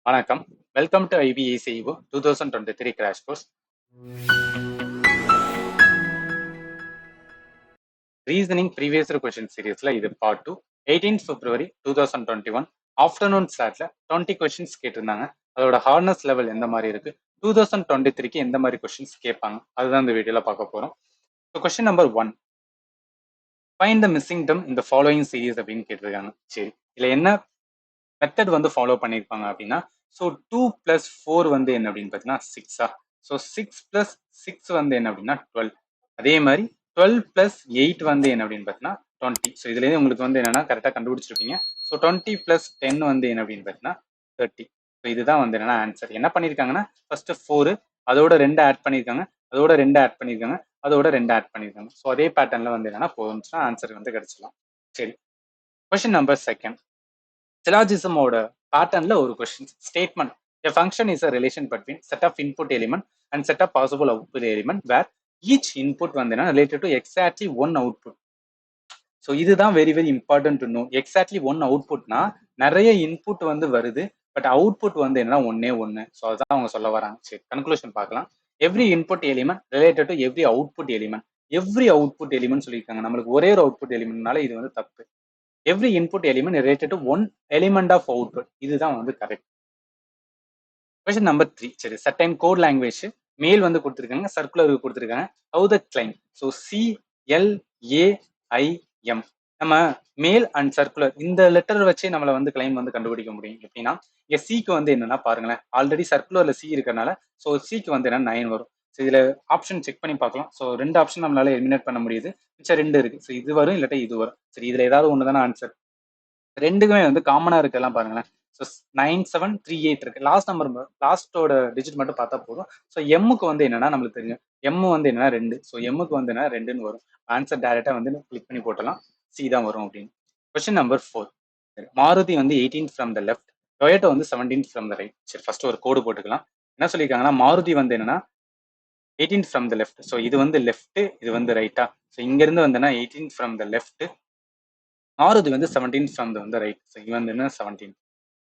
வணக்கம். Welcome to IBECEO 2023 crash course. Reasoning previous question சீரீஸ்ல இது பார்ட் 2. 18 February 2021 ஆஃப்டர்நூன் ஸ்லாட்ல 20 கொஸ்டின்ஸ் கேட்டிருந்தாங்க. அதோட ஹார்ட்னஸ் லெவல் எந்த மாதிரி இருக்கு, 2023க்கு எந்த மாதிரி கொஸ்டின்ஸ் கேட்பாங்க, அதுதான் இந்த வீடியோல பார்க்க போறோம். So question number 1, find the missing term இந்த ஃபாலோயிங் சீரீஸ் அப்படின்னு கேட்டிருக்காங்க. சரி, இதுல என்ன மெத்தட் வந்து ஃபாலோ பண்ணியிருப்பாங்க அப்படின்னா, ஸோ 2 + 4 வந்து என்ன அப்படின்னு பார்த்தீங்கன்னா 6. ஸோ 6 + 6 வந்து என்ன அப்படின்னா 12. அதே மாதிரி 12 + 8 வந்து என்ன அப்படின்னு பார்த்தீங்கன்னா 20. ஸோ இதுலேயே உங்களுக்கு வந்து என்னன்னா கரெக்டாக கண்டுபிடிச்சிருப்பீங்க. ஸோ 20 + 10 வந்து என்ன அப்படின்னு பார்த்தீங்கன்னா 30. ஸோ இதுதான் வந்து என்னன்னா ஆன்சர். என்ன பண்ணியிருக்காங்கன்னா ஃபர்ஸ்ட் 4, அதோட 2 ஆட் பண்ணியிருக்காங்க, அதோட 2 ஆட் பண்ணியிருக்காங்க, அதோட 2 ஆட் பண்ணியிருக்காங்க. ஸோ அதே பேட்டர்ல வந்து என்னன்னா போச்சுன்னா ஆன்சர் வந்து கிடைச்சிடலாம். சரி, கொஸ்டின் நம்பர் 2. சிலாஜிசமோட பேட்டர்ன்ல ஒரு question statement, a function is a relation between set of input element and set of possible output element where each input வந்து related to exactly one output. So இதுதான் very very important to know. Exactly one அவுட்புட்னா நிறைய input வந்து வருது, but output வந்து என்னன்னா ஒன்னே ஒன்னு. ஸோ அதுதான் அவங்க சொல்ல வராங்க. சரி, கன்க்ளூஷன் பார்க்கலாம். Every input element related to every output element. Every output element சொல்லியிருக்காங்க. நம்மளுக்கு ஒரே ஒரு அவுட்புட் எலிமெண்ட்னால இது வந்து தப்பு. Every input element related to one element of output, இதுதான் வந்து கரெக்ட். Question number 3. சரி, சர்டைன் கோட் லாங்குவேஜ் மெயில் வந்து கொடுத்துருக்காங்க, சர்க்குலர் கொடுத்துருக்காங்க. How the claim, so CLAIM. நம்ம மேல் அண்ட் சர்க்குலர் இந்த லெட்டர் வச்சு நம்மள வந்து கிளைம் வந்து கண்டுபிடிக்க முடியும். எப்படின்னா இங்க சிக்கு வந்து என்னன்னா பாருங்களேன், ஆல்ரெடி சர்க்குலர்ல சி இருக்கறனால ஸோ சிக்கு வந்து என்ன 9 வரும். ஸோ இதுல ஆப்ஷன் செக் பண்ணி பார்க்கலாம். ஸோ 2 ஆப்ஷன் நம்மளால எலிமினேட் பண்ண முடியுது, மிச்சம் 2 இருக்கு. ஸோ இது வரும் இல்லாட்டா இது வரும். சரி, இதுல ஏதாவது ஒன்று தானே ஆன்சர். ரெண்டுக்குமே வந்து காமனா இருக்கலாம் பாருங்களேன். ஸோ 9738 இருக்கு. லாஸ்ட் நம்பர், லாஸ்டோட டிஜிட் மட்டும் பார்த்தா போதும். ஸோ எம்முக்கு வந்து என்னன்னா நம்மளுக்கு தெரியும், எம் வந்து என்னன்னா 2. ஸோ எம்முக்கு வந்து என்ன 2ன்னு வரும். ஆன்சர் டைரக்டா வந்து கிளிக் பண்ணி போட்டலாம், சி தான் வரும் அப்படின்னு. Question number 4. மாருதி வந்து 18 ஃப்ரம் த லெஃப்ட், டொயோட்டோ வந்து 17 ஃப்ரம் த ரைட். சரி, ஃபர்ஸ்ட் ஒரு கோடு போட்டுக்கலாம். என்ன சொல்லியிருக்காங்கன்னா மாருதி வந்து என்னன்னா 18 ஃப்ரம் த லெஃப்ட். ஸோ இது வந்து லெஃப்ட், இது வந்து ரைட்டா. ஸோ இங்க இருந்து வந்து 18 ஃப்ரம் த லெஃப்ட், மாருதி வந்து 17 ஃப்ரம் த வந்து ரைட். ஸோ இவன் வந்து என்ன 17,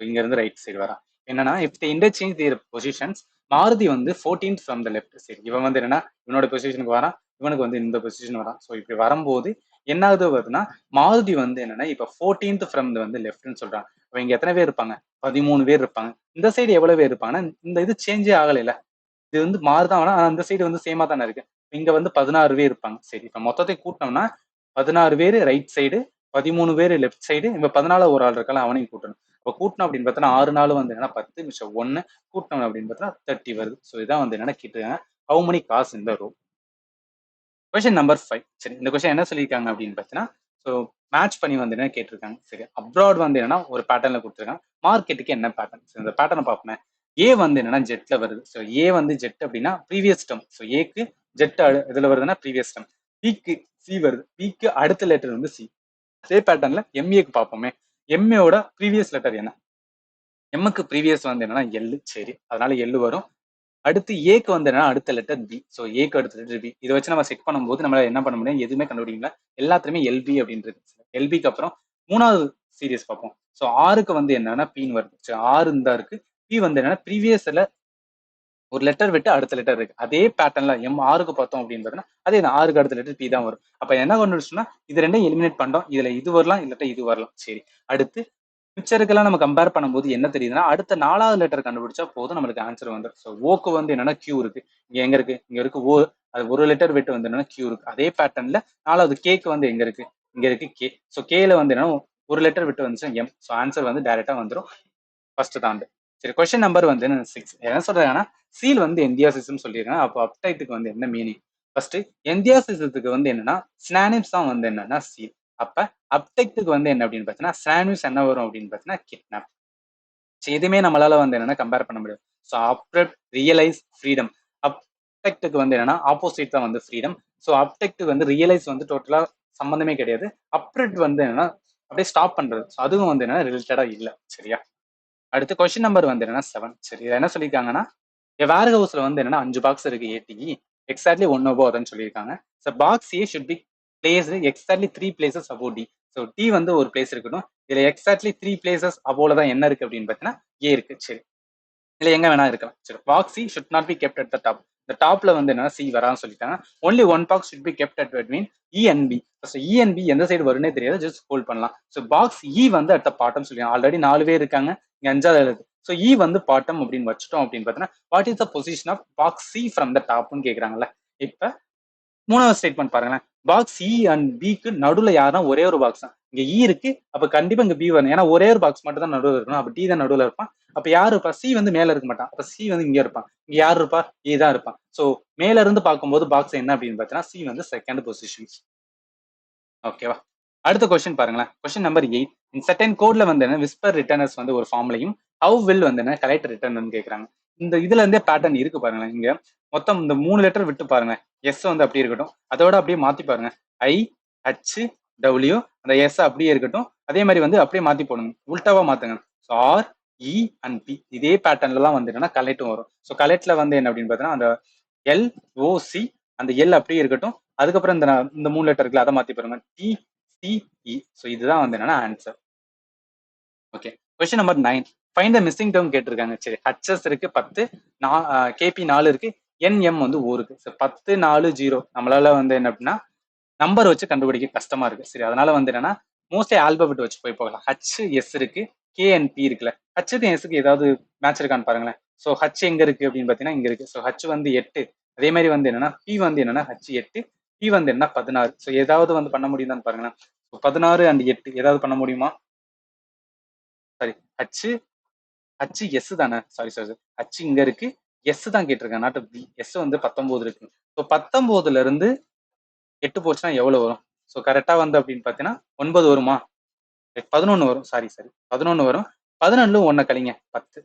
இங்க இருந்து ரைட் சைடு வரா. என்னன்னா if the interchange their positions, Maruti வந்து 14 ஃப்ரம் த லெஃப்ட். சரி, இவன் வந்து என்னன்னா இவனோட பொசிஷனுக்கு வரான், இவனுக்கு வந்து இந்த பொசிஷன் வரான். ஸோ இப்படி வரும்போது என்ன ஆகுது வருதுன்னா மாருதி வந்து என்னன்னா இப்ப 14th ஃப்ரம் த வந்து லெஃப்ட்னு சொல்றான். அப்ப இங்க எத்தனை பேர் இருப்பாங்க, 13 பேர் இருப்பாங்க. இந்த சைடு எவ்வளவு பேர் இருப்பாங்கன்னா இந்த இது சேஞ்சே ஆகல. இது வந்து மாறுதான், ஆனா அந்த சைடு வந்து சேமா தானே இருக்கு. இங்க வந்து 16 பேர் இருப்பாங்க. சரி, இப்ப மொத்தத்தை கூட்டினோம்னா 16 பேர் ரைட் சைடு, 13 பேர் லெஃப்ட் சைடு, இப்ப 14 ஒரு ஆள் இருக்கலாம், அவனையும் கூட்டணும். இப்போ கூட்டணும் அப்படின்னு பார்த்தா 6 நாள் வந்து என்னன்னா 10 மிச்சம் 1 கூட்டணும் அப்படின்னு பார்த்தா 30 வருது. ஸோ இதான் வந்து என்னன்னா கேட்டுருக்காங்க, how many cars in the row. Question number 5. சரி, இந்த கொஸ்டின் என்ன சொல்லியிருக்காங்க அப்படின்னு பார்த்தீங்கன்னா, ஸோ மேட்ச் பண்ணி வந்து என்ன கேட்டிருக்காங்க. சரி, அப்ராட் வந்து என்னன்னா ஒரு பேட்டர்ல கொடுத்துருக்காங்க, மார்க்கெட்டுக்கு என்ன பேட்டர்ன். ஸோ இந்த பேட்டர்னை பார்ப்போம். ஏ வந்து என்னன்னா ஜெட்ல வருது. ஸோ ஏ வந்து ஜெட் அப்படின்னா ப்ரீவியஸ் டேர்ம். ஸோ ஏக்கு ஜெட் இதுல வருதுன்னா ப்ரீவியஸ் டேர்ம். பிக்கு சி வருது, பிக்கு அடுத்த லெட்டர் வந்து சி. அதே பேட்டர்ன்ல எம்ஏக்கு பார்ப்போமே. எம்ஏவோட ப்ரீவியஸ் லெட்டர் என்ன, எம்முக்கு ப்ரீவியஸ் வந்து என்னன்னா எல். சரி, அதனால எல் வரும். அடுத்து ஏக்கு வந்து என்னன்னா அடுத்த லெட்டர் பி. ஸோ ஏக்கு அடுத்த லெட்டர் பி. இதை வச்சு நம்ம செக் பண்ணும்போது நம்மளால என்ன பண்ண முடியும், எதுவுமே கண்டுபிடிக்கல, எல்லாத்துலயுமே எல்பி அப்படின்றது. எல்பிக்கு அப்புறம் 3வது சீரியஸ் பார்ப்போம். ஸோ ஆருக்கு வந்து என்னன்னா பின்னு வருது. ஸோ ஆறு இந்த இருக்கு. பி வந்து என்னன்னா ப்ரீவியஸ்ல ஒரு லெட்டர் விட்டு அடுத்த லெட்டர் இருக்கு. அதே பேட்டர்ன்ல எம் ஆருக்கு பார்த்தோம் அப்படின்னு பார்த்தீங்கன்னா அதே ஆறுக்கு அடுத்த லெட்டர் பி தான் வரும். அப்ப என்ன கண்டுபிடிச்சோம்னா இது ரெண்டும் எலிமினேட் பண்றோம். இதுல இது வரலாம், இல்லாட்டா இது வரலாம். சரி, அடுத்து மிச்சருக்கெல்லாம் நம்ம கம்பேர் பண்ணும்போது என்ன தெரியுதுன்னா அடுத்த 4வது லெட்டர் கண்டுபிடிச்சா போதும், நம்மளுக்கு ஆன்சர் வந்துடும். ஸோ ஓக்கு வந்து என்னன்னா கியூ இருக்கு. இங்க எங்க இருக்கு, இங்க இருக்கு ஓ. அது ஒரு லெட்டர் விட்டு வந்து என்னன்னா கியூ இருக்கு. அதே பேட்டர்ன்ல 4வது கேக்கு வந்து எங்க இருக்கு, இங்க இருக்கு கே. ஸோ கேல வந்து என்னன்னா ஒரு லெட்டர் விட்டு வந்துச்சு எம். ஸோ ஆன்சர் வந்து டைரக்டா வந்துடும் ஃபர்ஸ்ட் தாண்டு. சரி, கொஸ்டின் நம்பர் வந்து 6. என்ன சொல்றாங்கன்னா சீல் வந்து எந்தியாசிசம் சொல்லியிருக்காங்க. அப்போ அப்டைட்டுக்கு வந்து என்ன மீனிங். ஃபர்ஸ்ட் எந்தியாசிசத்துக்கு வந்து என்னன்னா சினானிம்ஸ் தான் வந்து என்னன்னா சீல். அப்ப அப்டெக்ட்டுக்கு வந்து என்ன அப்படின்னு பார்த்தீங்கன்னா சினானிம்ஸ் என்ன வரும் அப்படின்னு பார்த்தீங்கன்னா கிட்னாப். எதுவுமே நம்மளால வந்து என்னன்னா கம்பேர் பண்ண முடியாது. So abduct, realise, freedom. அப்டெக்ட்டுக்கு வந்து என்னன்னா ஆப்போசிட் தான் வந்து ஃப்ரீடம். ஸோ அப்டெக்ட்டுக்கு வந்து ரியலைஸ் வந்து டோட்டலா சம்பந்தமே கிடையாது. அப்டெக்ட் வந்து என்னன்னா அப்படியே ஸ்டாப் பண்றது. ஸோ அதுவும் வந்து என்னன்னா ரிலேட்டடா இல்லை. சரியா, அடுத்து கொஸ்டின் நம்பர் வந்து என்னன்னா 7. சரி, என்ன சொல்லியிருக்காங்கன்னா வேர் ஹவுஸ்ல வந்து என்னன்னா 5 பாக்ஸ் இருக்கு ஏடி, எக்ஸாக்ட்லி 1 above அதுன்னு சொல்லியிருக்காங்க. So box A should be placed exactly 3 places above T. So T வந்து ஒரு பிளேஸ் இருக்கட்டும், இதுல எக்ஸாக்ட்லி 3 பிளேசஸ் அபோல தான் என்ன இருக்கு அப்படின்னு பார்த்தீங்கன்னா ஏ இருக்கு. சரி, இல்ல எங்க வேணா இருக்கலாம். சரி, box C should not be kept at the top. இந்த டாப்ல வந்து என்னன்னா சி வரான்னு சொல்லிட்டாங்க. Only one box should be kept at between E and B. So E and B எந்த சைடு வரும்னே தெரியாது, ஜஸ்ட் ஹோல்ட் பண்ணலாம். ஸோ பாக்ஸ் இ வந்து அட் த பாட்டம் சொல்லி ஆல்ரெடி 4 பேர் இருக்காங்க, இங்க 5வது எழுது. ஸோ இ வந்து பாட்டம் அப்படின்னு வச்சுட்டோம் அப்படின்னு பார்த்தீங்கன்னா what is the position of box C from the டாப்னு கேட்குறாங்கல்ல. இப்ப 3வது ஸ்டேட்மெண்ட் பாருங்களேன். பாக்ஸ் இ அண்ட் பிக்கு நடுவுல யாருன்னா ஒரே ஒரு பாக்ஸ் தான். இங்க இ இருக்கு, அப்ப கண்டிப்பா இங்க பி வரணும். ஏன்னா ஒரே ஒரு பாக்ஸ் மட்டும் தான் நடுவுல இருக்கணும். அப்ப டி தான் நடுவுல இருப்பான். அப்ப யாரு இருப்பா? சி வந்து மேல இருக்க மாட்டான். அப்ப சி வந்து இங்க இருப்பான். இங்க யாரு இருப்பா? ஏ தான் இருப்பான். சோ மேல இருந்து பார்க்கும்போது பாக்ஸ் என்ன அப்படின்னு பார்த்தீங்கன்னா சி வந்து செகண்ட் பொசிஷன். ஓகேவா? அடுத்த கொஸ்டின் பாருங்களேன். Question number 8. இன் செர்டைன் கோட்ல வந்து என்ன விஸ்பர் ரிட்டர்னர்ஸ் வந்து ஒரு ஃபார்ம்லையும் ஹவ் வில் வந்து என்ன கலெக்ட் ரிட்டர்ன் கேட்கறாங்க. இந்த இதுல இருந்தே பேட்டர்ன் இருக்கு பாருங்களேன். இங்க மொத்தம் இந்த 3 லெட்டர் விட்டு பாருங்க. எஸ் வந்து அப்படியே இருக்கட்டும். அதோட அப்படியே மாத்தி பாருங்க. ஐ, ஹச், டபிள்யூ, அந்த எஸ் அப்படியே இருக்கட்டும். அதே மாதிரி வந்து அப்படியே மாத்தி போடுங்க. உல்டாவா மாத்துங்க. So R, E and B இதே பேட்டர்ன்ல தான் வந்து என்னன்னா கலெக்டும் வரும். ஸோ கலெக்ட்ல வந்து என்ன அப்படின்னு பார்த்தீங்கன்னா அந்த எல், ஓ, சி, அந்த எல் அப்படியே இருக்கட்டும். அதுக்கப்புறம் இந்த 3 லெட்டர் இருக்குல்ல அதை மாத்தி பாருங்க. டி, சி, இ. ஸோ இதுதான் வந்து என்னன்னா answer. Okay, question number 9. Find the missing term கேட்டிருக்காங்க. சரி, ஹச்எஸ் இருக்கு 10, கேபி 4 இருக்கு, என்எம் வந்து 1 இருக்கு. ஸோ 10, 4, 0 நம்மளால வந்து என்ன அப்படின்னா நம்பர் வச்சு கண்டுபிடிக்க கஷ்டமா இருக்கு. சரி, அதனால வந்து என்னன்னா மோஸ்ட்லி ஆல்பபெட் வச்சு போகலாம். ஹச், எஸ் இருக்கு, கே அண்ட் பி இருக்குல்ல. ஹச்சுக்கு எஸ்க்கு ஏதாவது மேட்ச் இருக்கான்னு பாருங்களேன். ஸோ ஹச் எங்க இருக்கு அப்படின்னு பாத்தீங்கன்னா இங்க இருக்கு. ஸோ ஹச் வந்து 8. அதே மாதிரி வந்து என்னன்னா பி வந்து என்னன்னா ஹச் 8, பி வந்து என்ன 16. ஸோ ஏதாவது வந்து பண்ண முடியுதான்னு பாருங்களேன். 16 அண்ட் 8 ஏதாவது பண்ண முடியுமா? சாரி, ஹச், ஹச் எஸ் தானே, சாரி சாரி, ஹச் இங்க இருக்கு, எஸ் தான் கேட்டிருக்கேன், நாட் பி. எஸ் வந்து 19 இருக்கு. ஸோ 19ல இருந்து 8 போச்சுன்னா எவ்வளவு வரும்? ஸோ கரெக்டா வந்து அப்படின்னு பாத்தீங்கன்னா 9 வருமா? 11 வரும். சாரி சாரி, 11 வரும். 11ல 1 கழிங்க 10.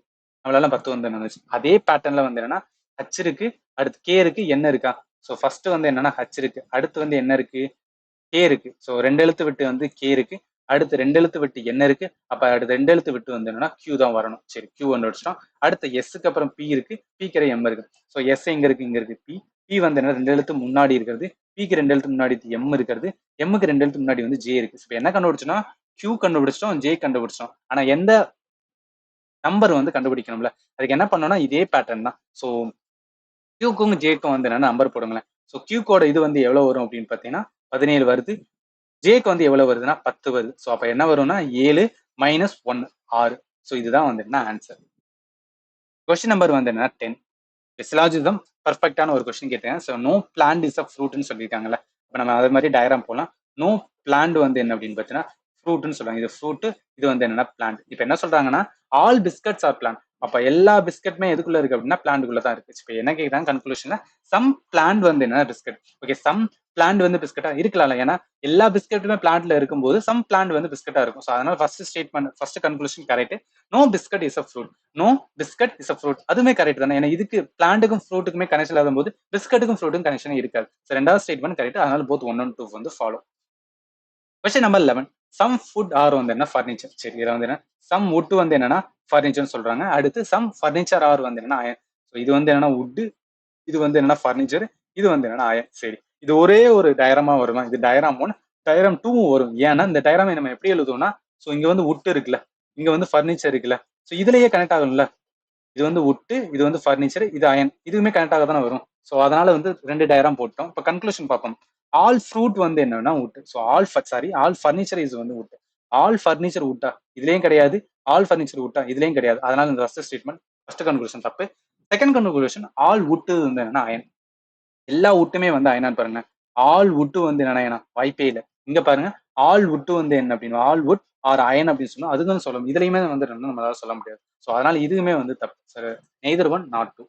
நம்மளால 10 வந்து வந்துச்சு. அதே பேட்டர்ன்ல வந்து என்னன்னா ஹச் இருக்கு, அடுத்து கே இருக்கு, என்ன இருக்கா? ஸோ ஃபர்ஸ்ட் வந்து என்னன்னா ஹச் இருக்கு, அடுத்து வந்து என்ன இருக்கு? கே இருக்கு. ஸோ 2 எழுத்து விட்டு வந்து கே இருக்கு, அடுத்து 2 எழுத்து விட்டு என்ன இருக்கு? அப்ப அடுத்து 2 எழுத்து விட்டு வந்து என்னன்னா கியூ தான் வரணும். சரி, கியூ வந்து வச்சிட்டோம். அடுத்து எஸ்க்கு அப்புறம் பி இருக்கு, பிக்கு எம் இருக்கு. ஸோ எஸ் எங்க இருக்கு? இங்க இருக்கு. பி, பி வந்து என்ன 2 எழுத்து முன்னாடி இருக்கிறது, பிக்கு 2 எழுத்து முன்னாடி எம் இருக்கிறது, எம்முக்கு 2 எழுத்து முன்னாடி வந்து ஜே இருக்கு. இப்போ என்ன கண்டுபிடிச்சோம்னா கியூ கண்டுபிடிச்சிட்டோம், ஜே கண்டுபிடிச்சிட்டோம். ஆனா எந்த நம்பர் வந்து கண்டுபிடிக்கணும்ல, அதுக்கு என்ன பண்ணோம்னா இதே பேட்டர்ன் தான். ஸோ கியூக்கும் ஜேக்கும் வந்து என்னன்னா நம்பர் போடுங்களேன். ஸோ கியூக்கோட இது வந்து எவ்வளவு வரும் அப்படின்னு பார்த்தீங்கன்னா 17 வருது. ஜேக்கு வந்து எவ்வளவு வருதுன்னா 10 வருது. ஸோ அப்ப என்ன வரும்னா 7 மைனஸ் 1 6. ஸோ இதுதான் வந்து என்ன ஆன்சர். கொஸ்டின் நம்பர் வந்து என்ன 10. சிலாஜிசம் பர்ஃபெக்டான ஒரு கொஸ்டின் கேட்டேன். So no plant is a ஃப்ரூட்னு சொல்லியிருக்காங்கல்ல. இப்போ நம்ம அது மாதிரி டயக்ராம் போகலாம். நோ பிளான்ட் வந்து என்ன அப்படின்னு பார்த்தீங்கன்னா ஃப்ரூட்னு சொல்றாங்க. இது ஃப்ரூட், இது வந்து என்னன்னா பிளான்ட். இப்போ என்ன சொல்றாங்கன்னா ஆல் பிஸ்கட்ஸ் ஆர் பிளான்ட். அப்ப எல்லா பிஸ்கட்மே எதுக்குள்ள இருக்கு அப்படின்னா பிளான்ட்டுக்குள்ள தான் இருக்கு. இப்போ என்ன கேட்குறாங்க கன்க்ளூஷன்ல சம் பிளான்ட் வந்து என்ன பிஸ்கட். ஓகே, சம் பிளான்ட் வந்து பிஸ்கட்டா இருக்கலாம்ல, ஏன்னா எல்லா பிஸ்கட்டுமே பிளான்ட்ல இருக்கும்போது சம் பிளான்ட் வந்து பிஸ்கட்டா இருக்கும். ஸோ அதனால first statement first conclusion correct. No biscuit is a fruit. No biscuit is a fruit. அதுவுமே கரெக்ட் தானே, ஏன்னா இதுக்கு பிளான்ட்டுக்கும் ஃப்ரூட்டுக்குமே கனெக்ஷன் இல்லாத போது பிஸ்கட்டுக்கும் ஃப்ரூட்டுக்கும் கனெக்ஷன் இருக்காது. ஸோ ரெண்டாவது ஸ்டேட்மெண்ட் கரெக்ட். அதனால போத் 1 and 2 வந்து follow. Question number 11. Some food are வந்து என்ன ஃபர்னிச்சர். சரி, இதில் வந்து என்ன சம் வுட் வந்து என்னன்னா ஃபர்னிச்சர்னு சொல்றாங்க. அடுத்து சம் ஃபர்னிச்சர் ஆர் வந்து என்னன்னா அயன். ஸோ இது வந்து என்னன்னா வுட், இது வந்து என்னன்னா ஃபர்னிச்சர், இது வந்து என்னன்னா அயன். சரி, இது ஒரே ஒரு டயரமா வருமா? இது டயராம் 1, டயராம் 2 வரும். ஏன்னா இந்த டயராமை நம்ம எப்படி எழுதுவோம்னா ஸோ இங்க வந்து வுட் இருக்குல்ல, இங்க வந்து ஃபர்னிச்சர் இருக்குல்ல, ஸோ இதுலயே கனெக்ட் ஆகும்ல. இது வந்து வுட், இது வந்து ஃபர்னிச்சர், இது அயன், இதுவுமே கனெக்ட் ஆக தானே வரும். ஸோ அதனால வந்து 2 டயராம் போட்டோம். இப்போ கன்க்ளூஷன் பார்ப்போம். ஆல் ஃப்ரூட் வந்து என்னன்னா wood. So all furniture is வந்து வுட். ஆல் ஃபர்னிச்சர் வுட்டா? இதுலயும் கிடையாது. ஆல் ஃபர்னிச்சர் வுட்டா? இதுலயும் கிடையாது. அதனால இந்த ஃபர்ஸ்ட் ஸ்டேட்மெண்ட் ஃபர்ஸ்ட் கன்க்ளூஷன் தப்பு. செகண்ட் கன்க்ளூஷன் ஆல் வுட் வந்து என்னன்னா அயன். எல்லா வுட்டுமே வந்து அயனான்னு பாருங்க. ஆல் வுட்டு வந்து என்னன்னா வாய்ப்பே இல்லை. இங்க பாருங்க, ஆல் வுட்டு வந்து என்ன அப்படின்னு ஆல் வுட் ஆர் அயன் அப்படின்னு சொன்னா அதுதான் சொல்லணும். இதுலயுமே வந்து நம்மளால சொல்ல முடியாது. ஸோ அதனால இதுவுமே வந்து தப்பு. சரி, neither one not two.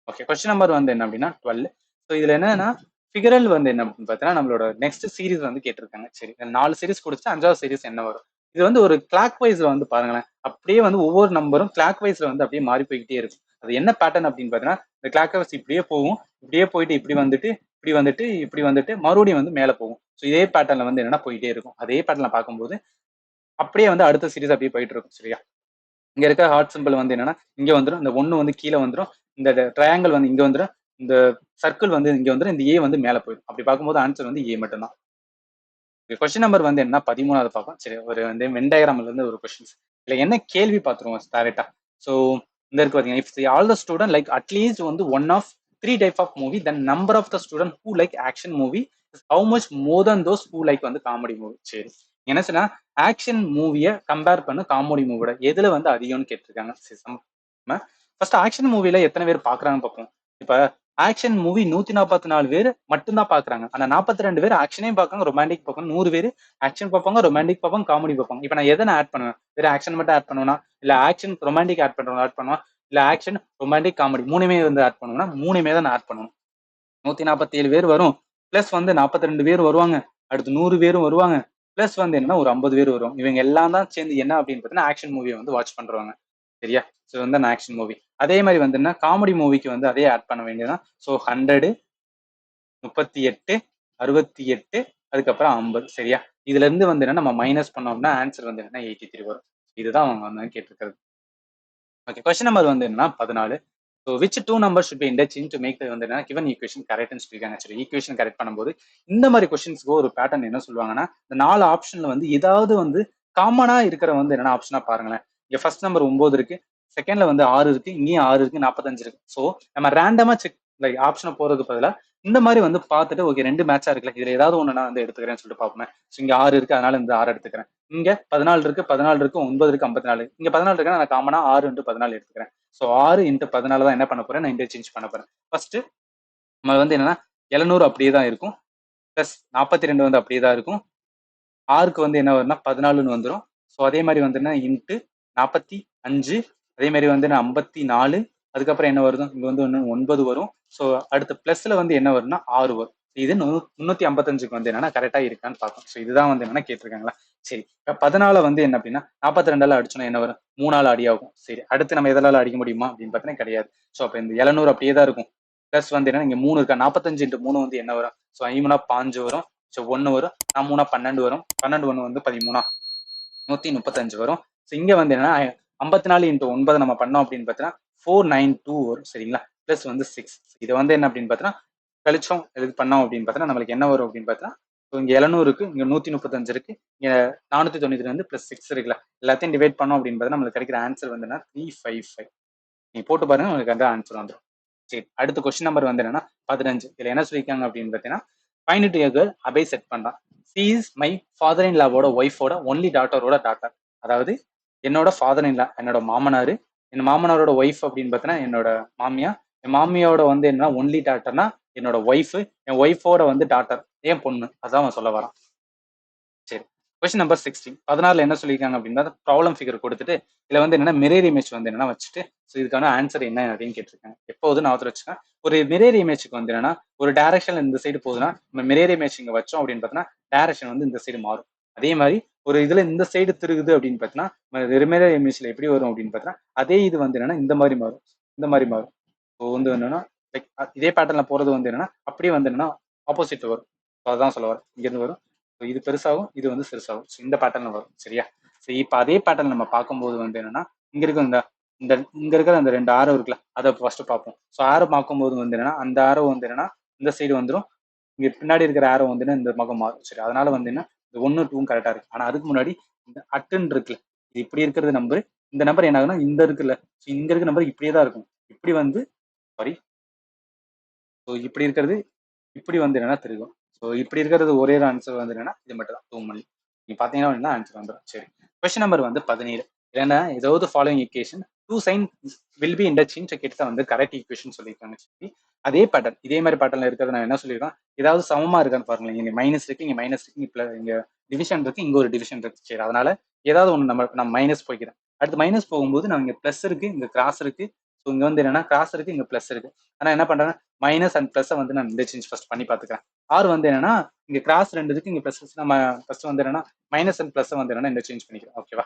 Okay, question number வந்து என்ன அப்படின்னா 12. ஸோ இதுல என்னன்னா ஃபிகரல் வந்து என்ன அப்படின்னு பார்த்தீங்கன்னா நம்மளோட நெக்ஸ்ட் சீரிஸ் வந்து கேட்டிருக்காங்க. சரி, 4 சீரிஸ் கொடுத்து 5வது சீரிஸ் என்ன வரும்? இது வந்து ஒரு கிளாக் வைஸ்ல வந்து பாருங்களேன். அப்படியே வந்து ஒவ்வொரு நம்பரும் கிளாக் வைஸ்ல வந்து அப்படியே மாறி போய்கிட்டே இருக்கும். அது என்ன பேட்டர்ன் அப்படின்னு பார்த்தீங்கன்னா இந்த கிளாக் வைஸ் இப்படியே போகும், இப்படியே போயிட்டு இப்படி வந்துட்டு இப்படி வந்துட்டு இப்படி வந்துட்டு மறுபடியும் வந்து மேலே போகும். ஸோ இதே பேட்டர்ன்ல வந்து என்னன்னா போயிட்டே இருக்கும். அதே பேட்டர்ல பார்க்கும்போது அப்படியே வந்து அடுத்த சீரிஸ் அப்படியே போயிட்டு இருக்கும். சரியா, இங்க இருக்க ஹார்ட் சிம்பிள் வந்து என்னன்னா இங்க வந்துடும், இந்த 1 வந்து கீழே வந்துடும், இந்த ட்ரையாங்கிள் வந்து இங்க வந்துடும், இந்த சர்க்கிள் வந்து இங்க வந்துடும், இந்த ஏ வந்து மேல போயிடும். அப்படி பார்க்கும்போது ஆன்சர் வந்து ஏ மட்டும் தான். கொஸ்டின் நம்பர் வந்து என்ன 13வது பார்ப்போம். சரி, ஒரு வந்து வென் டயக்ராம்ல இருந்து ஒரு கொஸ்டின்ஸ். இல்ல என்ன கேள்வி பார்த்துருவோம் டைரக்டா. ஸோ இந்த இருக்கு பாத்தீங்கன்னா, if all the student like at least வந்து one of three type of movie, then number of the student who like action movie is how much more than those who like வந்து comedy movie. சரி, என்ன சொன்னா action மூவியை compare பண்ணு comedy மூவியோட எதுல வந்து அதிகம்னு கேட்டிருக்காங்க. ஃபர்ஸ்ட் ஆக்ஷன் மூவில எத்தனை பேர் பாக்குறாங்கன்னு பார்ப்போம். இப்ப ஆக்ஷன் மூவி 144 பேர் மட்டும்தான் பாக்குறாங்க. ஆனா 42 பேர் ஆக்ஷனையும் பார்க்காங்க, ரொமான்டிக் பார்ப்பாங்க. 100 பேர் ஆக்ஷன் பார்ப்பாங்க, ரொமான்டிக் பார்ப்பாங்க, காமெடி பார்ப்பாங்க. இப்ப நான் எதனை ஆட் பண்ணுவேன்? வேற ஆக்ஷன் மட்டும் ஆட் பண்ணுவேன்னா, இல்ல ஆக்ஷன் ரொமான்டிக் ஆட் பண்ணுவேன், இல்ல ஆக்ஷன் ரொமான்டிக் காமெடி மூணுமே வந்து ஆட் பண்ணுவேன்னா மூணுமே தான் நான் ஆட் பண்ணணும். 147 பேர் வரும், பிளஸ் வந்து 42 பேர் வருவாங்க, அடுத்து 100 பேரும் வருவாங்க, பிளஸ் வந்து என்னன்னா ஒரு 50 பேர் வருவாங்க. இவங்க எல்லாம் தான் சேர்ந்து என்ன அப்படின்னு பார்த்தீங்கன்னா ஆக்ஷன் மூவியை வந்து வாட்ச் பண்றவங்க. சரியா? ஸோ வந்து அந்த ஆக்ஷன் மூவி. அதே மாதிரி வந்து என்ன காமெடி மூவிக்கு வந்து அதே ஆட் பண்ண வேண்டியதுதான். ஸோ 100, 38, 68, அதுக்கப்புறம் 50. சரியா? இதுல இருந்து வந்து என்ன நம்ம மைனஸ் பண்ணோம்னா ஆன்சர் வந்து என்ன 83 வரும். இதுதான் அவங்க வந்து கேட்டிருக்கிறது. ஓகே, கொஸ்டின் நம்பர் வந்து என்னன்னா 14. So which two number should be interchange to make வந்து என்ன கிவன் ஈக்குவேஷன் கரெக்ட்னு சொல்லியிருக்காங்க. சரி, ஈக்குவேஷன் கரெக்ட் பண்ணும்போது இந்த மாதிரி கொஸ்டின்ஸ்க்கு ஒரு பேட்டர்ன் என்ன சொல்லுவாங்கன்னா, இந்த 4 ஆப்ஷன்ல வந்து ஏதாவது வந்து காமனா இருக்கிற வந்து என்னென்ன ஆப்ஷனா பாருங்களேன். இங்க ஃபர்ஸ்ட் நம்பர் 9 இருக்கு, செகண்ட்ல வந்து 6 இருக்கு, இங்கேயும் 6 இருக்கு, 45 இருக்கு. ஸோ நம்ம ரேண்டமா செக் லைக் ஆப்ஷனை போறதுக்கு பதிலாக இந்த மாதிரி வந்து பார்த்துட்டு ஓகே 2 மேட்சா இருக்குல்ல, இதுல ஏதாவது ஒன்று நான் வந்து எடுத்துக்கிறேன்னு சொல்லிட்டு பார்ப்போம். ஸோ இங்க 6 இருக்கு, அதனால இந்த 6 எடுத்துக்கிறேன். இங்க 14 இருக்கு, 14 இருக்கு, 9 இருக்கு, 54. இங்க 14 இருக்கு, நான் காமனா 6 × 14 எடுத்துக்கிறேன். ஸோ 6 × 14 தான் என்ன பண்ண போறேன், நான் இன்டர்சேஞ்ச் பண்ண போறேன். ஃபர்ஸ்ட் நம்ம வந்து என்னன்னா 700 அப்படியே தான் இருக்கும், பிளஸ் 42 வந்து அப்படியே தான் இருக்கும், 6க்கு வந்து என்ன வரும்னா 14ன்னு வந்துடும். ஸோ அதே மாதிரி வந்து என்ன இன்ட்டு 45, அதே மாதிரி வந்து 54, அதுக்கப்புறம் என்ன வருதும் இங்க வந்து 9 வரும். ஸோ அடுத்த பிளஸ்ல வந்து என்ன வரும்னா 6 வரும். இது 355க்கு வந்து என்னன்னா கரெக்டா இருக்கான்னு பார்க்கும். ஸோ இதுதான் வந்து என்னன்னா கேட்டிருக்காங்களா. சரி, இப்போ 14 வந்து என்ன அப்படின்னா 42ஆல அடிச்சோன்னா என்ன வரும், 3ஆல அடியாகும். சரி, அடுத்து நம்ம எதால அடிக்க முடியுமா அப்படின்னு பார்த்தீங்கன்னா கிடையாது. ஸோ அப்போ இந்த 700 அப்படியே தான் இருக்கும். பிளஸ் வந்து என்ன இங்க 3 இருக்கா, 45 × 3 வந்து என்ன வரும், ஸோ 5 5 வரும். ஸோ 1 வரும், 3 12 வரும், 12 1 வந்து 13, 135 வரும். ஸோ இங்க வந்து என்னன்னா 54 × 9 நம்ம பண்ணோம் அப்படின்னு பார்த்தீங்கன்னா 492 வரும். சரிங்களா? பிளஸ் வந்து 6. இது வந்து என்ன அப்படின்னு பார்த்தீங்கன்னா கழிச்சோம் இது பண்ணோம் அப்படின்னு பார்த்தீங்கன்னா நம்மளுக்கு என்ன வரும் அப்படின்னு பார்த்தீங்கன்னா, ஸோ இங்க 700 இருக்கு, இங்க 135 இருக்கு, இங்க 492 வந்து பிளஸ் 6 இருக்குல்ல, எல்லாத்தையும் டிவைட் பண்ணோம் அப்படின்னு பார்த்தீங்கன்னா நம்மளுக்கு கிடைக்கிற ஆன்சர் வந்து என்ன 355. நீ போட்டு பாருங்க, உங்களுக்கு அந்த ஆன்சர் வந்துடும். சரி, அடுத்த கொஸ்டின் நம்பர் வந்து என்னன்னா 15. இதுல என்ன சொல்லியிருக்காங்க அப்படின்னு பார்த்தீங்கன்னா, find it a girl a boy said பண்றான். She is my father in லாவோட ஒய்ஃபோட ஒன்லி டாட்டரோட டாட்டர். அதாவது என்னோட ஃபாதர் இன் லா என்னோட மாமனாரு, என் மாமனாரோட ஒய்ஃப் அப்படின்னு பார்த்தீங்கன்னா என்னோட மாமியா, என் மாமியோட வந்து என்ன ஒன்லி டாட்டர்னா என்னோட ஒய்ஃப், என் ஒய்ஃபோட வந்து டாட்டர் ஏன் பொண்ணு, அதான் அவன் சொல்ல வரான். சரி, கொஸ்டின் நம்பர் 16. 16ல என்ன சொல்லியிருக்காங்க அப்படின்னா ப்ராப்ளம் ஃபிகர் கொடுத்துட்டு இதுல வந்து என்னன்னா மிரர் இமேஜ் வந்து என்னன்னா வச்சுட்டு ஸோ இதுக்கான ஆன்சர் என்ன அப்படின்னு கேட்டிருக்காங்க. எப்போது நான் வச்சுக்கேன், ஒரு மிரர் இமேஜுக்கு வந்து என்னன்னா ஒரு டைரக்ஷன்ல இந்த சைடு போகுதுன்னா நம்ம மிரர் இமேஜ் இங்க வச்சோம் அப்படின்னு பார்த்தீங்கன்னா டைரக்ஷன் வந்து இந்த சைடு மாறும். அதே மாதிரி ஒரு இதுல இந்த சைடு திருகுது அப்படின்னு பார்த்தீங்கன்னா மிரர் இமேஜ்ல எப்படி வரும் அப்படின்னு பார்த்தீங்கன்னா அதே இது வந்து என்னன்னா இந்த மாதிரி மாறும், இந்த மாதிரி மாறும். ஸோ வந்து என்னன்னா லைக் இதே பேட்டர்ல போறது வந்து என்னன்னா அப்படியே வந்து என்னன்னா ஆப்போசிட் வரும். ஸோ அதான் சொல்ல வரும், இங்க இருந்து வரும், இது பெருசாகும், இது வந்து சிறுசாகும். ஸோ இந்த பேட்டர்ல வரும். சரியா? சரி, இப்போ அதே பேட்டர்ன் நம்ம பார்க்கும்போது வந்து என்னன்னா இங்க இருக்க இந்த இந்த இங்க இருக்கிற அந்த 2 ஆரோ இருக்குல்ல, அதை ஃபர்ஸ்ட் பார்ப்போம். ஸோ ஆரோ பார்க்கும்போது வந்து என்னன்னா அந்த ஆரோ வந்து என்னன்னா இந்த சைடு வந்துடும், இங்க பின்னாடி இருக்கிற ஆரோ வந்து இந்த பக்கம் மாறும். சரி, அதனால வந்து என்ன இந்த 1 2 கரெக்டா இருக்கு. ஆனா அதுக்கு முன்னாடி இந்த அட்டுன்னு இருக்குல்ல, இது இப்படி இருக்கிறது நம்பர், இந்த நம்பர் என்ன ஆகுனா இந்த இருக்குல்ல, ஸோ இங்க இருக்க நம்பர் இப்படியே தான் இருக்கும். இப்படி வந்து சாரி, ஸோ இப்படி இருக்கிறது இப்படி வந்து என்னன்னா திருகும். ஸோ இப்படி இருக்கிறது ஒரே ஆன்சர் வந்து என்னன்னா இது மட்டும் தான் 2 மணி. நீங்க பாத்தீங்கன்னா ஆன்சர் வந்துடும். சரி, கொஸ்டின் நம்பர் வந்து 17. ஏன்னா ஏதாவது following equation two sign will be interchange கிட்ட வந்து கரெக்ட் ஈக்குவேஷன் சொல்லியிருக்காங்க. சரி, அதே பேட்டர்ன் இதே மாதிரி பேட்டர்ல இருக்கிறது நான் என்ன சொல்லியிருக்கேன், ஏதாவது சமமா இருக்கான்னு பாருங்க. இங்க மைனஸ் இருக்கு, இங்க மைனஸ் இருக்கு, இங்க டிவிஷன் இருக்கு, இங்க ஒரு டிவிஷன் இருக்கு. சரி, அதனால ஏதாவது ஒன்று நம்ம மைனஸ் போய்க்கிறேன். அடுத்து மைனஸ் போகும்போது நான் இங்க பிளஸ் இருக்கு, இங்க கிராஸ் இருக்கு. ஸோ இங்க வந்து என்னன்னா கிராஸ் இருக்கு, இங்க பிளஸ் இருக்கு. ஆனா என்ன பண்றேன், மைனஸ் அண்ட் பிளஸ் வந்து நான் இன்டர்சேஞ்ச் ஃபர்ஸ்ட் பண்ணி பாத்துக்கிறேன். ஆர் வந்து என்னன்னா இங்க கிராஸ் 2 இருக்கு, இங்க பிளஸ் நம்ம ஃபர்ஸ்ட் வந்து என்னன்னா மைனஸ் அண்ட் பிளஸ் வந்து என்னன்னா இன்டர்சேஞ்ச் பண்ணிக்கிறோம். ஓகேவா?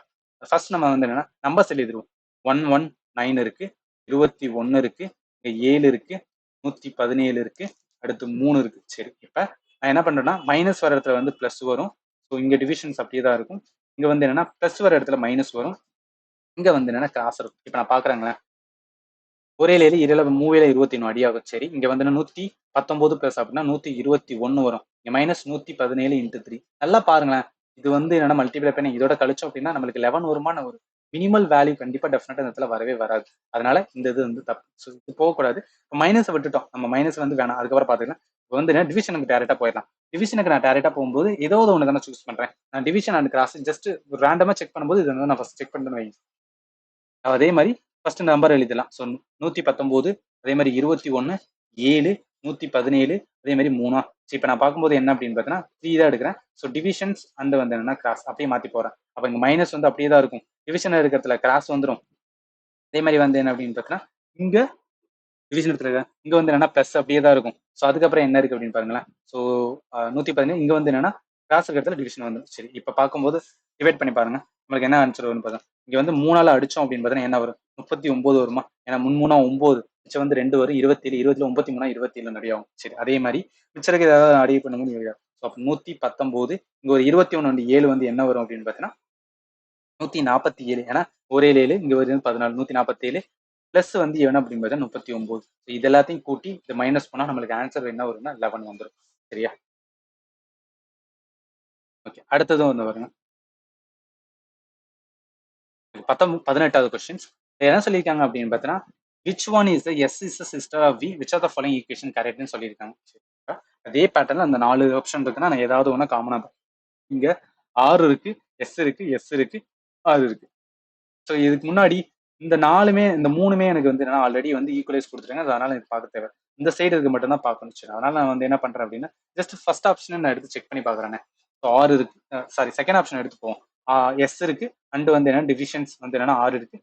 ஃபர்ஸ்ட் நம்ம வந்து என்னன்னா நம்பர்ஸ் எழுதிடுவோம். 119 இருக்கு, 21 இருக்கு, இங்க 7 இருக்கு, 117 இருக்கு, அடுத்து 3 இருக்கு. சரி, இப்ப நான் என்ன பண்றேன்னா மைனஸ் வர இடத்துல வந்து பிளஸ் வரும். ஸோ இங்க டிவிஷன்ஸ் அப்படியே தான் இருக்கும். இங்க வந்து என்னன்னா பிளஸ் வர இடத்துல மைனஸ் வரும், இங்க வந்து என்னன்னா கிராஸ் இருக்கும். இப்ப நான் பாக்குறேங்களேன், ஒரே லேலி இரல மூவேல 21 அடியாகும். சரி, இங்க வந்து 119 பிளஸ் அப்படின்னா 121 வரும். இங்க மைனஸ் 117 × 3. நல்லா பாருங்களேன், இது வந்து என்னன்னா மல்டிப்ளை பண்ணி இதோட கழிச்சோம் அப்படின்னா நம்மளுக்கு 11 வருமான வரும். மினிமல் வேல்யூ கண்டிப்பா டெஃபினட்டா இந்த இடத்துல வரவே வராது. அதனால இந்த இது வந்து தப்பு. ஸோ இது போகக்கூடாது. மைனஸை விட்டுட்டோம், நம்ம மைனஸ் வந்து வேணாம், அதுக்கப்புறம் பார்த்துக்கலாம். இப்போ வந்து டிவிஷனுக்கு டேரக்டா போயிடலாம். டிவிஷனுக்கு நான் டேரக்டா போகும்போது ஏதோ ஒன்று தானே சூஸ் பண்றேன். நான் டிவிஷன் அண்ட் கிராஸ் ஜஸ்ட் ரேண்டமா செக் பண்ணும்போது இது வந்து நான் ஃபர்ஸ்ட் செக் பண்ணுறேன்னு வைங்க. அதே மாதிரி ஃபர்ஸ்ட் நம்பர் எழுதலாம். ஸோ 119, அதே மாதிரி 21, 7, 117, அதே மாதிரி 3. இப்போ நான் பார்க்கும்போது என்ன அப்படின்னு பார்த்தீங்கன்னா 3 தான் எடுக்கிறேன். ஸோ டிவிஷன்ஸ் அண்ட் வந்து என்னன்னா கிராஸ் அப்படியே மாற்றி போகிறேன். அப்போ இங்கே மைனஸ் வந்து அப்படியே தான் இருக்கும். டிவிஷன் இருக்கிறதுல கிராஸ் வந்துடும். அதே மாதிரி வந்து என்ன அப்படின்னு பார்த்தீங்கன்னா இங்கே டிவிஷன் எடுத்துல இங்கே வந்து என்னன்னா ப்ளஸ் அப்படியே தான் இருக்கும். ஸோ அதுக்கப்புறம் என்ன இருக்கு அப்படின்னு பாருங்களேன். ஸோ 117 இங்கே வந்து என்னன்னா கிராஸ் இருக்கிறதுல டிவிஷன் வந்துடும். சரி, இப்போ பார்க்கும்போது டிவைட் பண்ணி பாருங்க, நம்மளுக்கு என்ன ஆன்சர் வரும்னு பார்த்தா இங்க வந்து 3ஆல அடிச்சோம் அப்படின்னு பார்த்தீங்கன்னா என்ன வரும்? 39 வருமா? ஏன்னா 3 9, மிச்சம் வந்து 2 வரும். 27, 20 93, 27 நிறையாகும். சரி, அதே மாதிரி மிச்சருக்கு ஏதாவது அடிவு பண்ணும்போது ஸோ அப்போ 119, இங்க ஒரு 21 வந்து 7 வந்து என்ன வரும் அப்படின்னு பார்த்தீங்கன்னா 147. ஏன்னா ஒரே 7, இங்க ஒரு 14, 147 பிளஸ் வந்து என்ன அப்படின்னு பார்த்தா 39. இது எல்லாத்தையும் கூட்டி இது மைனஸ் பண்ணா நம்மளுக்கு ஆன்சர் என்ன வரும்னா 11 வந்துடும். சரியா? ஓகே, அடுத்ததும் வந்து வருங்க 18வது கொஸ்டின்ஸ். என்ன சொல்லியிருக்காங்க அப்படின்னு பார்த்தீங்கன்னா which one is S is sister of V which are the following equation கரெக்ட்னு சொல்லியிருக்காங்க. அதே பேட்டர்ல அந்த 4 ஆப்ஷன் இருக்குன்னா நான் ஏதாவது ஒன்று காமனா இங்க ஆர் இருக்கு, எஸ் இருக்கு, எஸ் இருக்கு, ஆர் இருக்கு. ஸோ இதுக்கு முன்னாடி இந்த 4மே இந்த 3மே எனக்கு வந்து என்ன ஆல்ரெடி வந்து ஈக்குவலைஸ் கொடுத்துருங்க. அதனால எனக்கு பார்க்க தேவை. இந்த சைடு இருக்கு மட்டும் தான் பார்க்கணும். சரி, அதனால நான் வந்து என்ன பண்றேன் அப்படின்னா ஜஸ்ட் ஃபர்ஸ்ட் ஆப்ஷன் நான் எடுத்து செக் பண்ணி பார்க்குறேன். ஸோ ஆர் இருக்கு, சாரி செகண்ட் ஆப்ஷன் எடுத்துப்போம். எஸ் இருக்கு அண்ட் வந்து என்ன டிவிஷன்ஸ் வந்து என்னன்னா ஆர் இருக்கு,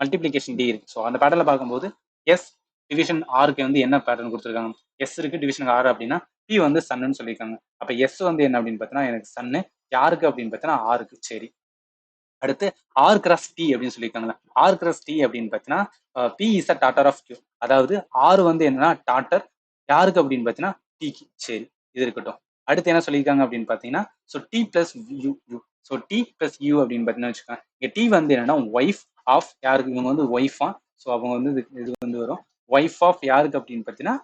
மல்டிபிளிகேஷன் டி இருக்கு. ஸோ அந்த பேட்டர்ல பார்க்கும்போது எஸ் டிவிஷன் ஆருக்கு வந்து என்ன பேட்டர்ன் கொடுத்துருக்காங்க? எஸ் இருக்கு டிவிஷன் ஆறு அப்படின்னா டி வந்து சன்னு சொல்லியிருக்காங்க. அப்ப எஸ் வந்து என்ன அப்படின்னு பார்த்தீங்கன்னா எனக்கு சன்னு, யாருக்கு அப்படின்னு பார்த்தீங்கன்னா ஆருக்கு. சரி, அடுத்து ஆர் கிராஸ் டி அப்படின்னு சொல்லியிருக்காங்களா? ஆர் கிராஸ் டி அப்படின்னு பார்த்தீங்கன்னா B is a daughter of Q. அதாவது ஆர் வந்து என்னன்னா டாட்டர் யாருக்கு அப்படின்னு பார்த்தீங்கன்னா டிக்கு. சரி, இது இருக்கட்டும். அடுத்து என்ன சொல்லியிருக்காங்க அப்படின்னு பார்த்தீங்கன்னா so T plus U U. So T plus U அப்படின்னு பார்த்தீங்கன்னா வச்சுக்கோங்க, இங்கே டி வந்து என்னன்னா ஒய்ஃப் ஆஃப் யாருக்கு? இவங்க வந்து ஒய்ஃபா. ஸோ அவங்க வந்து இது வந்து வரும் ஒய்ஃப் ஆஃப் யாருக்கு அப்படின்னு பார்த்தீங்கன்னா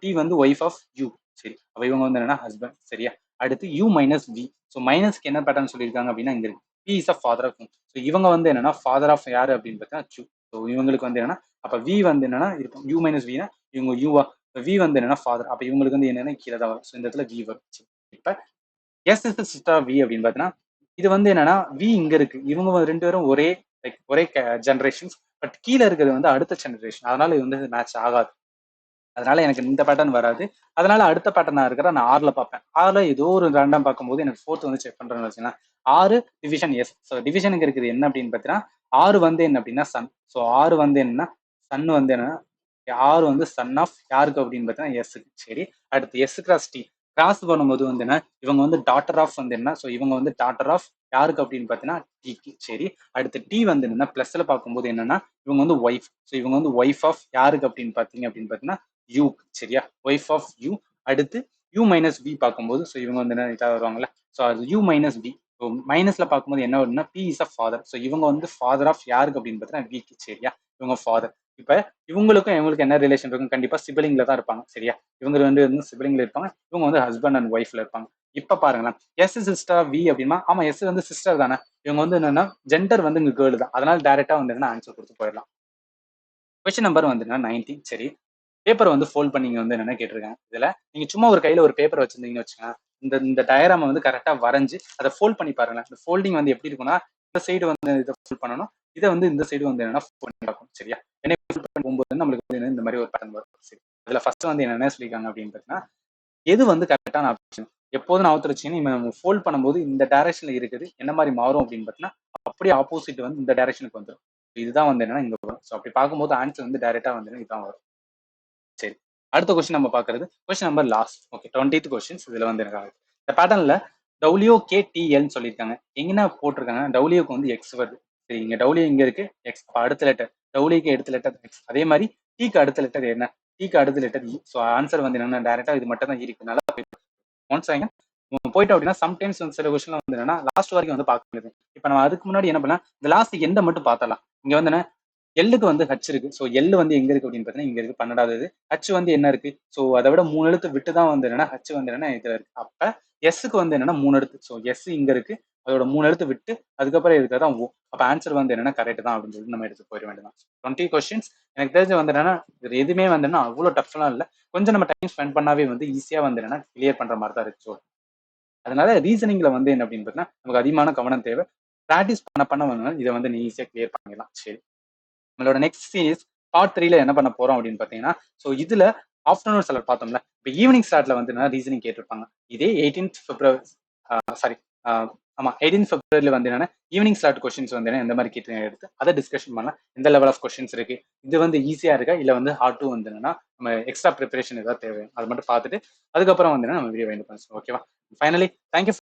டி வந்து ஒய்ஃப் ஆஃப் யூ. சரி, அப்போ இவங்க வந்து என்னன்னா ஹஸ்பண்ட். சரியா? அடுத்து யூ மைனஸ் வி. ஸோ மைனஸ்க்கு என்ன பேட்டர்ன் சொல்லியிருக்காங்க அப்படின்னா இங்க இருக்கு B is a father of. So இவங்க வந்து என்னன்னா ஃபாதர் ஆஃப் யாரு அப்படின்னு பார்த்தீங்கன்னா சூ. ஸோ இவங்களுக்கு வந்து என்னன்னா அப்ப வி வந்து என்னன்னா இருக்கும் யூ மைனஸ் வினா இவங்க யூவா, வி வந்து என்னன்னா ஃபாதர். அப்ப இவங்களுக்கு வந்து என்னன்னா கீழே தான் வரும். ஸோ இந்த இடத்துல வி வரும். இப்ப எஸ் இஸ் சிஸ்டர் வி அப்படின்னு பார்த்தீங்கன்னா இது வந்து என்னன்னா வி இங்க இருக்கு, இவங்க ரெண்டு பேரும் ஒரே லைக் ஒரே ஜென்ரேஷன்ஸ், பட் கீழே இருக்கிறது வந்து அடுத்த ஜென்ரேஷன். அதனால இது வந்து மேட்ச் ஆகாது. அதனால எனக்கு இந்த பேட்டர்ன் வராது. அதனால அடுத்த பேட்டர்னா இருக்கிற நான் ஆர்ல பார்ப்பேன். ஆர்ல ஏதோ ஒரு ரேண்டம் பார்க்கும்போது எனக்கு ஃபோர்த் வந்து செக் பண்றேன்னு வச்சுக்கலாம். ஆறு டிவிஷன் எஸ். ஸோ டிவிஷனுக்கு இருக்குது என்ன அப்படின்னு பார்த்தீங்கன்னா ஆறு வந்து என்ன அப்படின்னா சன். ஸோ ஆறு வந்து என்னன்னா சன் வந்து என்னன்னா ஆறு வந்து சன் ஆஃப் யாருக்கு அப்படின்னு பார்த்தீங்கன்னா எஸ்க்கு. சரி, அடுத்து எஸ் கிராஸ் டி. கிராஸ் பண்ணும்போது வந்து என்ன இவங்க வந்து டாட்டர் ஆஃப் வந்து என்ன, ஸோ இவங்க வந்து டாட்டர் ஆஃப் யாருக்கு அப்படின்னு பார்த்தீங்கன்னா டிக்கு. சரி, அடுத்து டி வந்து என்னன்னா பிளஸ்ல பார்க்கும்போது என்னன்னா இவங்க வந்து ஒய்ஃப். ஸோ இவங்க வந்து ஒய்ஃப் ஆஃப் யாருக்கு அப்படின்னு பார்த்தீங்கன்னா யூ. சரியா? Wife of U. அடுத்து யூ மைனஸ் பி பார்க்கும்போது ஸோ இவங்க வந்து என்ன இதாக வருவாங்கல்ல, ஸோ அது யூ மைனஸ் பி. ஸோ மைனஸ்ல பார்க்கும்போது என்ன வரும்னா B is a father. So இவங்க வந்து ஃபாதர் ஆஃப் யாருக்கு அப்படின்னு பார்த்தீங்கன்னா விக்கு. சரியா? இவங்க ஃபாதர். இப்ப இவங்களுக்கும் இவங்களுக்கு என்ன ரிலேஷன் இருக்கும்? கண்டிப்பா சிபிலிங்ல தான் இருப்பாங்க. சரியா? இவங்க ரெண்டு வந்து சிபிலிங்ல இருப்பாங்க, இவங்க வந்து ஹஸ்பண்ட் அண்ட் ஒய்ஃப்ல இருப்பாங்க. இப்ப பாருங்களேன், எஸ் சிஸ்டர் வி அப்படின்னா ஆமா எஸ் வந்து சிஸ்டர் தானே. இவங்க வந்து என்னன்னா ஜெண்டர் வந்து இங்க கேர்ள் தான். அதனால டைரக்டா வந்து என்ன ஆன்சர் கொடுத்து போயிடலாம். கொஸ்டின் நம்பர் வந்து 19. சரி, பேப்பர் வந்து ஃபோல்ட் பண்ணி வந்து என்னென்ன கேட்டிருக்காங்க. இதுல நீங்க சும்மா ஒரு கையில ஒரு பேப்பர் வச்சிருந்தீங்கன்னு வச்சுக்கோங்க, இந்த இந்த டயராம வந்து கரெக்டா வரைஞ்சு அதை ஃபோல்ட் பண்ணி பாருங்க. இந்த ஃபோல்டிங் வந்து எப்படி இருக்கும்னா இந்த சைடு வந்து இதை ஃபோல்ட் பண்ணணும், இதை வந்து இந்த சைடு வந்து என்னன்னா ஃபோல்ட் பண்ணி பார்க்கணும். சரியா? என்ன ஃபோல்ட் பண்ணி போகும்போது நம்மளுக்கு வந்து இந்த மாதிரி ஒரு பேட்டர்ன் வரும். சரி, அதுல ஃபர்ஸ்ட் வந்து என்ன சொல்லியிருக்காங்க அப்படின்னு பார்த்தீங்கன்னா எது வந்து கரெக்டான ஆப்ஷன். எப்போதும் நான் வச்சுன்னு நம்ம ஃபோல்ட் பண்ணும்போது இந்த டைரக்ஷன்ல இருக்குது என்ன மாதிரி மாறும் அப்படின்னு பார்த்தீங்கன்னா அப்படியே ஆப்போசிட் வந்து இந்த டைரக்ஷனுக்கு வந்துடும். இதுதான் வந்து என்னன்னா இங்க வரும். ஸோ அப்படி பார்க்கும்போது ஆன்சர் வந்து டைரக்டா வந்து இதுதான் வரும். சரி, அடுத்த கொஸ்டின் நம்ம பாக்குறது question number last. Okay, 20th questions. இதுல வந்து எனக்கு இந்த பேட்டர்ன்ல WKTL சொல்லியிருக்காங்க. எங்கன்னா போட்டிருக்காங்க டபிள்யூக்கு வந்து எக்ஸ் வருது. சரி, இங்க டபிள்யூ இங்க இருக்கு, எக்ஸ் அடுத்த லெட்டர், டபிள்யூக்கு அடுத்த லெட்டர் எக்ஸ். அதே மாதிரி டிக்கு அடுத்த லெட்டர் என்ன, டிக்கு அடுத்த லெட்டர் இ. ஸோ ஆன்சர் வந்து என்னன்னா டைரக்டா இது மட்டும் தான் இருக்குனால ஒன்ஸ் ஆகிங்க போயிட்டோம் அப்படின்னா சம்டைம்ஸ் வந்து சில கொஸ்டின் வந்து என்னன்னா லாஸ்ட் வரைக்கும் வந்து பார்க்கறது. இப்போ நம்ம அதுக்கு முன்னாடி என்ன பண்ணலாம், இந்த லாஸ்ட் எந்த மட்டும் பார்த்தலாம். இங்க வந்து என்ன எல்லுக்கு வந்து ஹச் இருக்கு. ஸோ எல் வந்து எங்க இருக்கு அப்படின்னு பார்த்தீங்கன்னா இங்க இருக்கு 12வது. ஹச் வந்து என்ன இருக்கு, ஸோ அதை விட 3 எழுத்து விட்டு தான் வந்து என்னன்னா ஹச் வந்து என்னன்னா இதுல இருக்கு. அப்ப எஸ்க்கு வந்து என்னன்னா 3 எழுத்து. ஸோ எஸ் இங்க இருக்கு, அதோட 3 எழுத்து விட்டு அதுக்கப்புறம் இருக்கிறதான் ஓ. அப்ப ஆன்சர் வந்து என்னன்னா கரெக்ட் தான் அப்படின்னு சொல்லிட்டு நம்ம எடுத்து போயிட வேண்டியதான். 20 கொஸ்டின்ஸ் எனக்கு தெரிஞ்சு வந்து என்னன்னா இது எதுவுமே வந்து என்ன அவ்வளோ டஃப்லாம் இல்லை. கொஞ்சம் நம்ம டைம் ஸ்பெண்ட் பண்ணாவே வந்து ஈஸியா வந்து என்னன்னா கிளியர் பண்ற மாதிரி தான் இருக்கு. அதனால ரீசனிங்ல வந்து என்ன அப்படின்னு பார்த்தீங்கன்னா நமக்கு அதிகமான கவனம் தேவை. ப்ராக்டிஸ் பண்ண வந்து இதை வந்து நீ ஈஸியா கிளியர் பண்ணிடலாம். சரி, நம்மளோட நெக்ஸ்ட் சீரீஸ் பார்ட் 3ல என்ன பண்ண போறோம் அப்படின்னு பாத்தீங்கன்னா, ஸோ இதுல ஆஃப்டர்நூன் சிலர் பார்த்தோம்ல, இப்போ ஈவினிங் ஸ்லாட்ல வந்து ரீசனிங் கேட்டிருப்பாங்க. இதே 18th பிப்ரவரி சாரி ஆமா 18th பிப்ரவரியில வந்து என்னன்னா ஈவினிங் ஸ்லாட் கொஸ்டின்ஸ் வந்து எந்த மாதிரி கேட்டு எடுத்து அதை டிஸ்கஷன் பண்ணலாம். எந்த லெவல் ஆஃப் கொஸ்டின்ஸ் இருக்கு, இது வந்து ஈஸியா இருக்கா இல்ல வந்து ஹார்ட் டூ வந்து என்னன்னா நம்ம எக்ஸ்ட்ரா ப்ரிப்பரேஷன் ஏதாவது தேவை, அதை மட்டும் பார்த்துட்டு அதுக்கப்புறம் வந்து நம்ம வீடியோ வைண்ட் பண்ணுவோம். ஓகேவா? Finally thank you